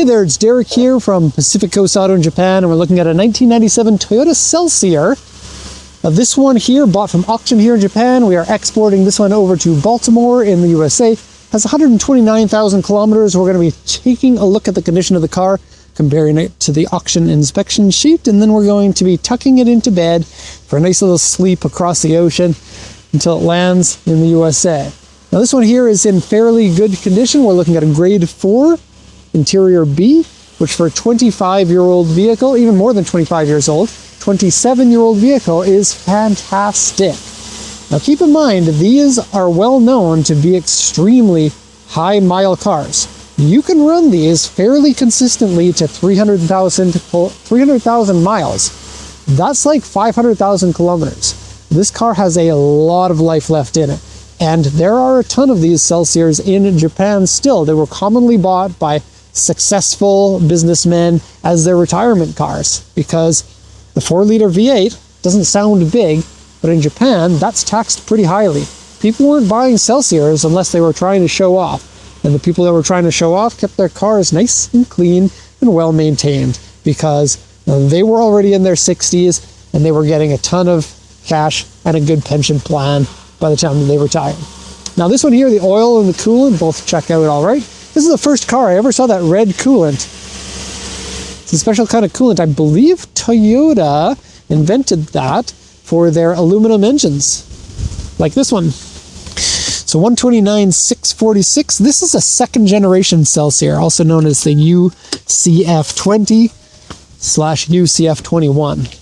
Hey there, it's Derek here from Pacific Coast Auto in Japan, and we're looking at a 1997 Toyota Celsior. Now, this one here, bought from auction here in Japan. We are exporting this one over to Baltimore in the USA. Has 129,000 kilometers. We're going to be taking a look at the condition of the car, comparing it to the auction inspection sheet, and then we're going to be tucking it into bed for a nice little sleep across the ocean until it lands in the USA. Now, this one here is in fairly good condition. We're looking at a grade 4. Interior B, which for a 25-year-old vehicle, even more than 25 years old, 27-year-old vehicle is fantastic. Now keep in mind, these are well known to be extremely high mile cars. You can run these fairly consistently to 300,000 miles. That's like 500,000 kilometers. This car has a lot of life left in it. And there are a ton of these Celsiors in Japan still. They were commonly bought by successful businessmen as their retirement cars, because the 4-liter V8 doesn't sound big, but in Japan that's taxed pretty highly. People weren't buying Celsiors unless they were trying to show off, and the people that were trying to show off kept their cars nice and clean and well maintained, because they were already in their 60s and they were getting a ton of cash and a good pension plan by the time they retired. Now this one here, the oil and the coolant both check out all right. This is the first car I ever saw that red coolant. It's a special kind of coolant. I believe Toyota invented that for their aluminum engines, like this one. So 129,646. This is a second generation Celsior, also known as the UCF20/UCF21.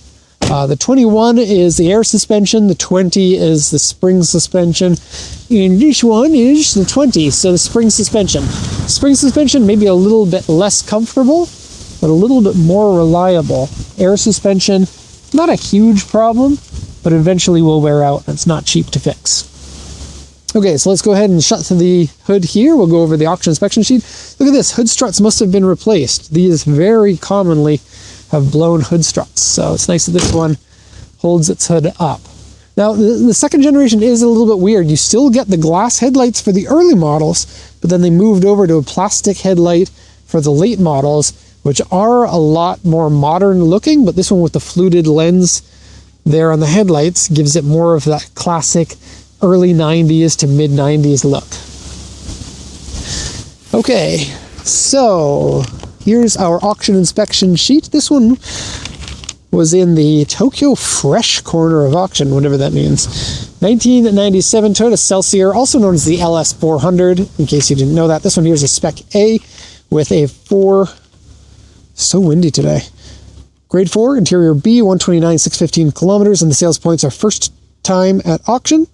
The 21 is the air suspension, the 20 is the spring suspension, and this one is the 20, so the spring suspension. Spring suspension may be a little bit less comfortable, but a little bit more reliable. Air suspension, not a huge problem, but eventually will wear out, and it's not cheap to fix. Okay, so let's go ahead and shut the hood here. We'll go over the auction inspection sheet. Look at this, hood struts must have been replaced. These very commonly have blown hood struts, so it's nice that this one holds its hood up. Now the second generation is a little bit weird. You still get the glass headlights for the early models, but then they moved over to a plastic headlight for the late models, which are a lot more modern looking, but this one with the fluted lens there on the headlights gives it more of that classic early 90s to mid 90s look. Okay, so here's our auction inspection sheet. This one was in the Tokyo Fresh corner of auction, whatever that means. 1997 Toyota Celsior, also known as the LS400, in case you didn't know that. This one here is a Spec A with a 4... So windy today. Grade 4, interior B, 129,615 kilometers, and the sales points are first time at auction,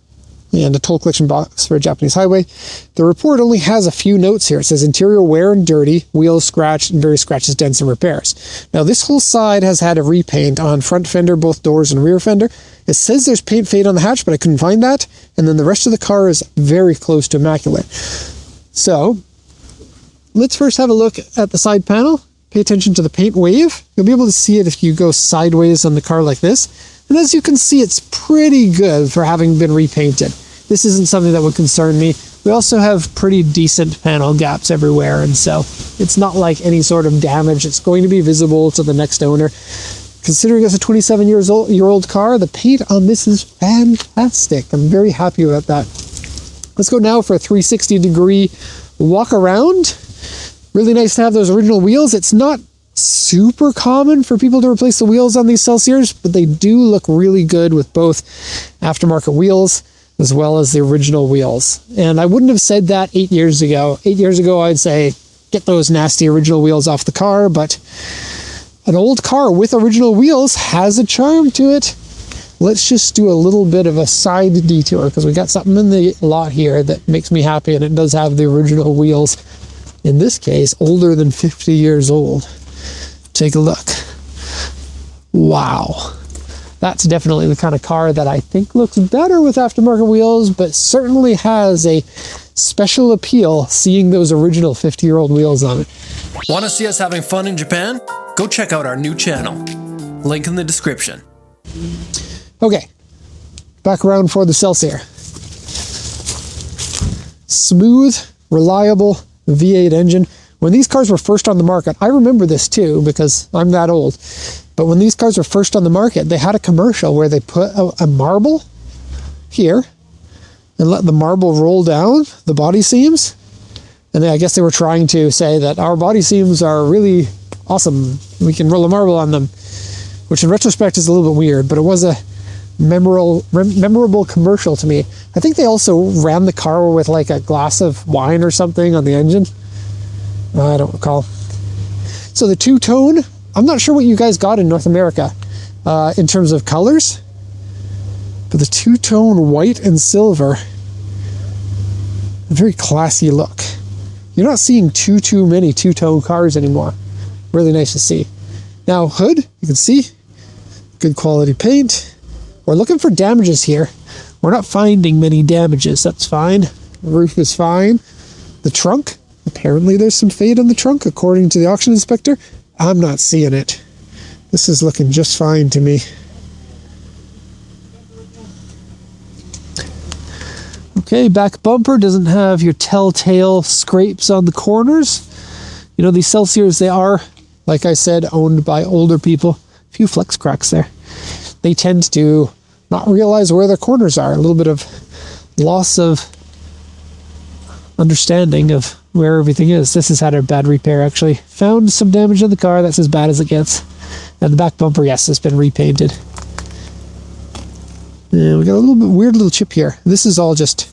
and a toll collection box for a Japanese highway. The report only has a few notes here. It says interior wear and dirty, wheels scratched, and various scratches, dents, and repairs. Now this whole side has had a repaint on front fender, both doors, and rear fender. It says there's paint fade on the hatch, but I couldn't find that. And then the rest of the car is very close to immaculate. So let's first have a look at the side panel. Pay attention to the paint wave. You'll be able to see it if you go sideways on the car like this. And as you can see, it's pretty good for having been repainted. This isn't something that would concern me. We also have pretty decent panel gaps everywhere, and so it's not like any sort of damage. It's going to be visible to the next owner. Considering it's a 27-year-old car, the paint on this is fantastic. I'm very happy about that. Let's go now for a 360-degree walk around. Really nice to have those original wheels. It's not super common for people to replace the wheels on these Celsiors, but they do look really good with both aftermarket wheels as well as the original wheels. And I wouldn't have said that 8 years ago. 8 years ago, I'd say, get those nasty original wheels off the car, but an old car with original wheels has a charm to it. Let's just do a little bit of a side detour, because we got something in the lot here that makes me happy, and it does have the original wheels. In this case, older than 50 years old. Take a look. Wow. That's definitely the kind of car that I think looks better with aftermarket wheels, but certainly has a special appeal seeing those original 50-year-old wheels on it. Want to see us having fun in Japan? Go check out our new channel. Link in the description. Okay, back around for the Celsior. Smooth, reliable V8 engine. When these cars were first on the market, I remember this too because I'm that old, but when these cars were first on the market, they had a commercial where they put a marble here and let the marble roll down the body seams. And I guess they were trying to say that our body seams are really awesome. We can roll a marble on them, which in retrospect is a little bit weird, but it was a memorable commercial to me. I think they also ran the car with like a glass of wine or something on the engine. I don't recall. So the two-tone, I'm not sure what you guys got in North America in terms of colors, but the two-tone white and silver, a very classy look. You're not seeing too many two-tone cars anymore. Really nice to see. Now hood, you can see, good quality paint. We're looking for damages here. We're not finding many damages. That's fine. The roof is fine. The trunk, apparently there's some fade on the trunk, according to the auction inspector. I'm not seeing it. This is looking just fine to me. Okay, back bumper doesn't have your telltale scrapes on the corners. You know, these Celsiors, they are, like I said, owned by older people. A few flex cracks there. They tend to not realize where their corners are. A little bit of loss of understanding of where everything is. This has had a bad repair, actually. Found some damage on the car. That's as bad as it gets. And the back bumper, yes, has been repainted. And we got a little bit weird little chip here. This is all just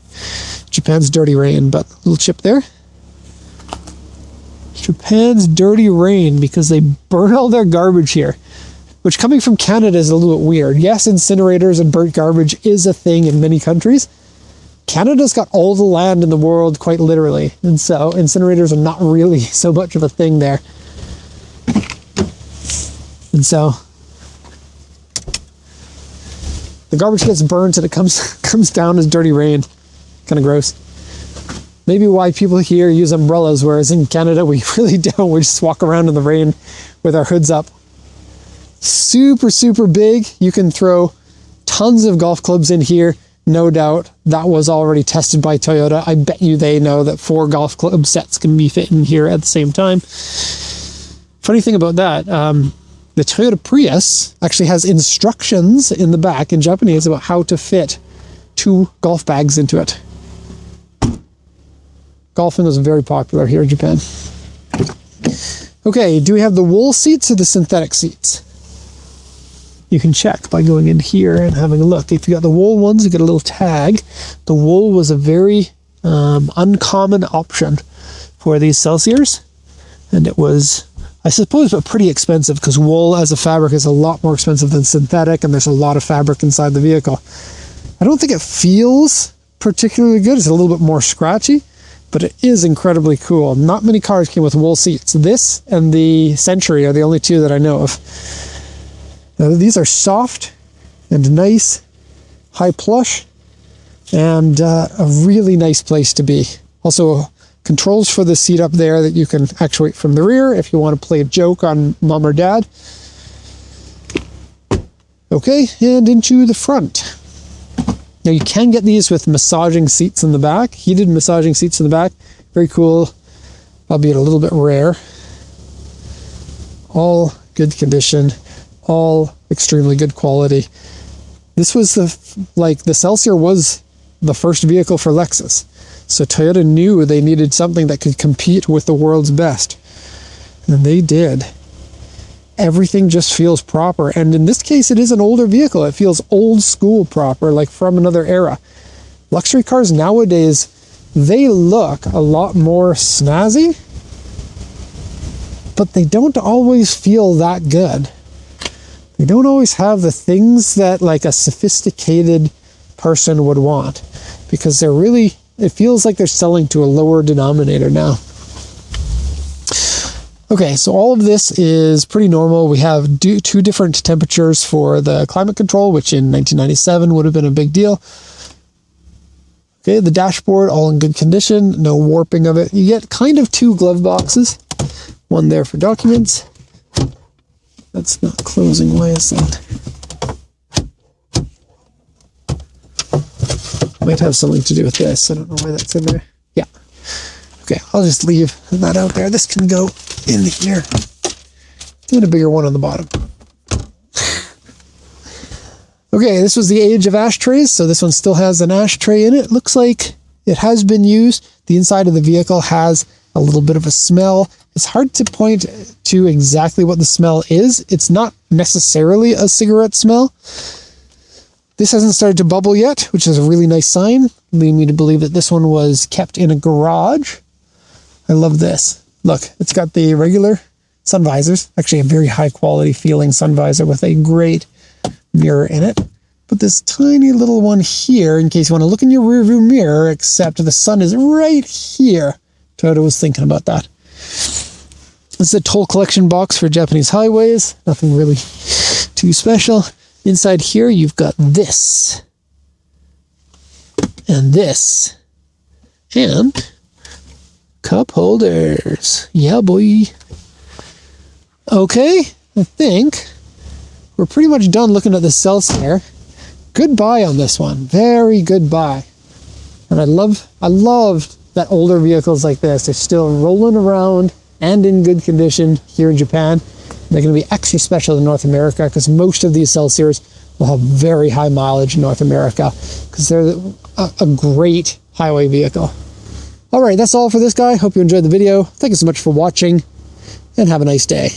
Japan's dirty rain, but a little chip there. Japan's dirty rain because they burn all their garbage here. Which, coming from Canada, is a little bit weird. Yes, incinerators and burnt garbage is a thing in many countries. Canada's got all the land in the world, quite literally. And so, incinerators are not really so much of a thing there. And so, the garbage gets burnt and it comes down as dirty rain. Kind of gross. Maybe why people here use umbrellas, whereas in Canada, we really don't. We just walk around in the rain with our hoods up. Super big. You can throw tons of golf clubs in here, no doubt. That was already tested by Toyota. I bet you they know that 4 golf club sets can be fit in here at the same time. Funny thing about that, the Toyota Prius actually has instructions in the back in Japanese about how to fit 2 golf bags into it. Golfing was very popular here in Japan. Okay, do we have the wool seats or the synthetic seats? You can check by going in here and having a look. If you got the wool ones, you get a little tag. The wool was a very uncommon option for these Celsiors. And it was, I suppose, but pretty expensive because wool as a fabric is a lot more expensive than synthetic, and there's a lot of fabric inside the vehicle. I don't think it feels particularly good. It's a little bit more scratchy, but it is incredibly cool. Not many cars came with wool seats. This and the Century are the only 2 that I know of. Now, these are soft and nice, high plush, and a really nice place to be. Also, controls for the seat up there that you can actuate from the rear if you want to play a joke on mom or dad. Okay, and into the front. Now, you can get these with massaging seats in the back, heated massaging seats in the back. Very cool, albeit a little bit rare. All good condition. All extremely good quality. This was the Celsior was the first vehicle for Lexus. So Toyota knew they needed something that could compete with the world's best. And they did. Everything just feels proper. And in this case, it is an older vehicle. It feels old school proper, like from another era. Luxury cars nowadays, they look a lot more snazzy, but they don't always feel that good. They don't always have the things that like a sophisticated person would want, because they're really, it feels like they're selling to a lower denominator now. Okay, so all of this is pretty normal. We have 2 different temperatures for the climate control, which in 1997 would have been a big deal. Okay, the dashboard, all in good condition, no warping of it. You get kind of 2 glove boxes, one there for documents. That's not closing. Why is that? Might have something to do with this. I don't know why that's in there. Yeah. Okay, I'll just leave that out there. This can go in here. And a bigger one on the bottom. Okay, this was the age of ashtrays, so this one still has an ashtray in it. Looks like it has been used. The inside of the vehicle has a little bit of a smell. It's hard to point to exactly what the smell is. It's not necessarily a cigarette smell. This hasn't started to bubble yet, which is a really nice sign, leading me to believe that this one was kept in a garage. I love this. Look, it's got the regular sun visors, actually a very high quality feeling sun visor with a great mirror in it. But this tiny little one here, in case you want to look in your rearview mirror, except the sun is right here. Toyota was thinking about that. This is a toll collection box for Japanese highways. Nothing really too special. Inside here, you've got this. And this. And cup holders. Yeah, boy. Okay, I think we're pretty much done looking at the Celsior. Goodbye on this one. Very goodbye. And I love that older vehicles like this are still rolling around and in good condition here in Japan. They're going to be extra special in North America because most of these Celsiors will have very high mileage in North America because they're a great highway vehicle. All right, that's all for this guy. Hope you enjoyed the video. Thank you so much for watching and have a nice day.